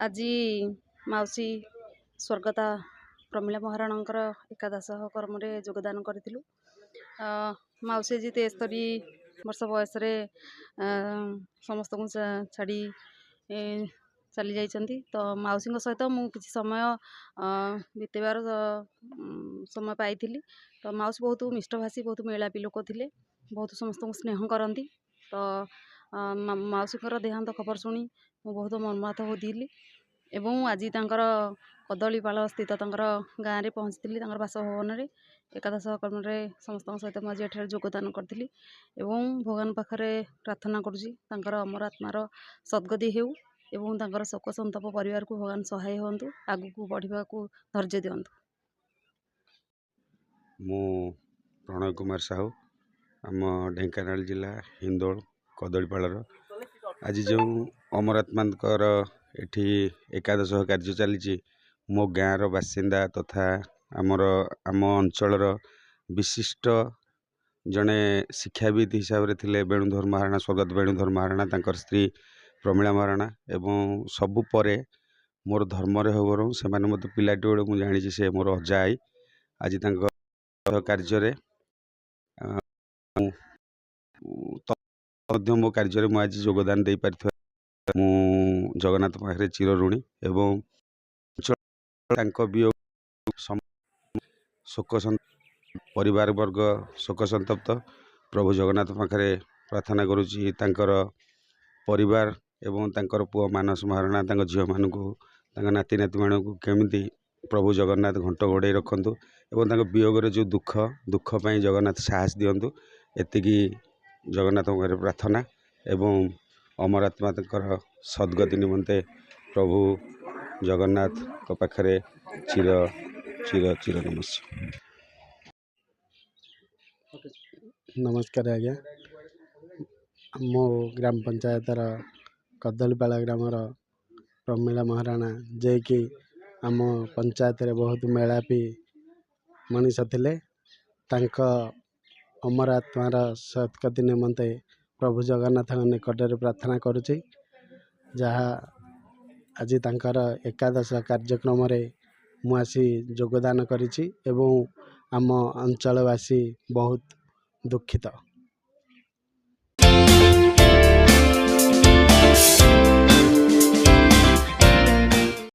ଆଜି ମାଉସୀ ସ୍ୱର୍ଗତା ପ୍ରମିଳା ମହାରାଣାଙ୍କର ଏକାଦଶ କର୍ମରେ ଯୋଗଦାନ କରିଥିଲୁ। ମାଉସୀ ଆଜି 73 ବର୍ଷ ବୟସରେ ସମସ୍ତଙ୍କୁ ଛାଡ଼ି ଚାଲି ଯାଇଛନ୍ତି। ତ ମାଉସୀଙ୍କ ସହିତ ମୁଁ କିଛି ସମୟ ବିତେଇବାର ସମୟ ପାଇଥିଲି। ତ ମାଉସୀ ବହୁତ ମିଷ୍ଟଭାଷୀ, ବହୁତ ମେଳାପି ଲୋକ ଥିଲେ, ବହୁତ ସମସ୍ତଙ୍କୁ ସ୍ନେହ କରନ୍ତି। ତ ମାଉସୀଙ୍କର ଦେହାନ୍ତ ଖବର ଶୁଣି ମୁଁ ବହୁତ ମର୍ମାହତ ହୋଇଥିଲି ଏବଂ ଆଜି ତାଙ୍କର କଦଳୀପାଳ ସ୍ଥିତ ତାଙ୍କର ଗାଁରେ ପହଞ୍ଚିଥିଲି। ତାଙ୍କର ବାସଭବନରେ ଏକାଦଶ କର୍ମରେ ସମସ୍ତଙ୍କ ସହିତ ମୁଁ ଆଜି ଏଠାରେ ଯୋଗଦାନ କରିଥିଲି ଏବଂ ଭଗବାନ ପାଖରେ ପ୍ରାର୍ଥନା କରୁଛି ତାଙ୍କର ଅମର ଆତ୍ମାର ସଦ୍ଗତି ହେଉ ଏବଂ ତାଙ୍କର ଶୋକ ସନ୍ତପ ପରିବାରକୁ ଭଗବାନ ସହାୟ ହୁଅନ୍ତୁ, ଆଗକୁ ବଢ଼ିବାକୁ ଧୈର୍ଯ୍ୟ ଦିଅନ୍ତୁ। ମୁଁ ପ୍ରଣୟ କୁମାର ସାହୁ, ଆମ ଢେଙ୍କାନାଳ ଜିଲ୍ଲା ହିନ୍ଦୋଳ କଦଳୀପାଳର। ଆଜି ଯେଉଁ ଅମର ଆତ୍ମାଙ୍କର ଏଠି ଏକାଦଶ କାର୍ଯ୍ୟ ଚାଲିଛି, ମୋ ଗାଁର ବାସିନ୍ଦା ତଥା ଆମ ଅଞ୍ଚଳର ବିଶିଷ୍ଟ ଜଣେ ଶିକ୍ଷାବିତ୍ ହିସାବରେ ଥିଲେ ବେଣୁଧର ମହାରଣା, ସ୍ୱର୍ଗତ ବେଣୁଧର ମହାରଣା, ତାଙ୍କର ସ୍ତ୍ରୀ ପ୍ରମିଳା ମହାରଣା ଏବଂ ସବୁ ପରେ ମୋର ଧର୍ମରେ ହେଉ ବରଂ ସେମାନେ ମୋତେ ପିଲାଟି ବେଳେ ମୁଁ ଜାଣିଛି ସେ ମୋର ଅଜା ଆଈ। ଆଜି ତାଙ୍କ କାର୍ଯ୍ୟରେ ମଧ୍ୟ ମୋ କାର୍ଯ୍ୟରେ ମୁଁ ଆଜି ଯୋଗଦାନ ଦେଇପାରିଥିବା ମୁଁ ଜଗନ୍ନାଥ ପାଖରେ ଚିରଋଣୀ ଏବଂ ତାଙ୍କ ବିୟୋଗ ପରିବାର ବର୍ଗ ଶୋକ ସନ୍ତପ୍ତ। ପ୍ରଭୁ ଜଗନ୍ନାଥ ପାଖରେ ପ୍ରାର୍ଥନା କରୁଛି ତାଙ୍କର ପରିବାର ଏବଂ ତାଙ୍କର ପୁଅ ମାନସ ମହାରଣା, ତାଙ୍କ ଝିଅମାନଙ୍କୁ, ତାଙ୍କ ନାତି ନାତୁମାନଙ୍କୁ କେମିତି ପ୍ରଭୁ ଜଗନ୍ନାଥ ଘଣ୍ଟ ଘୋଡ଼େଇ ରଖନ୍ତୁ ଏବଂ ତାଙ୍କ ବିୟୋଗରେ ଯେଉଁ ଦୁଃଖ ପାଇଁ ଜଗନ୍ନାଥ ସାହସ ଦିଅନ୍ତୁ। ଏତିକି ଜଗନ୍ନାଥଙ୍କ ପାଖରେ ପ୍ରାର୍ଥନା ଏବଂ ଅମର ଆତ୍ମା ତାଙ୍କର ସଦ୍ଗତି ନିମନ୍ତେ ପ୍ରଭୁ ଜଗନ୍ନାଥଙ୍କ ପାଖରେ ଚିର ନମସ୍କାର ଆଜ୍ଞା। ମୋ ଗ୍ରାମ ପଞ୍ଚାୟତର କଦଳୀପାଳ ଗ୍ରାମର ପ୍ରମିଳା ମହାରଣା, ଯିଏକି ଆମ ପଞ୍ଚାୟତରେ ବହୁତ ମେଳାପି ମଣିଷ ଥିଲେ, ତାଙ୍କ ଅମର ଆତ୍ମାର ସଦ୍ଗତି ନିମନ୍ତେ ପ୍ରଭୁ ଜଗନ୍ନାଥଙ୍କ ନିକଟରେ ପ୍ରାର୍ଥନା କରୁଛି। ଯାହା ଆଜି ତାଙ୍କର ଏକାଦଶ କାର୍ଯ୍ୟକ୍ରମରେ ମୁଁ ଆସି ଯୋଗଦାନ କରିଛି ଏବଂ ଆମ ଅଞ୍ଚଳବାସୀ ବହୁତ ଦୁଃଖିତ।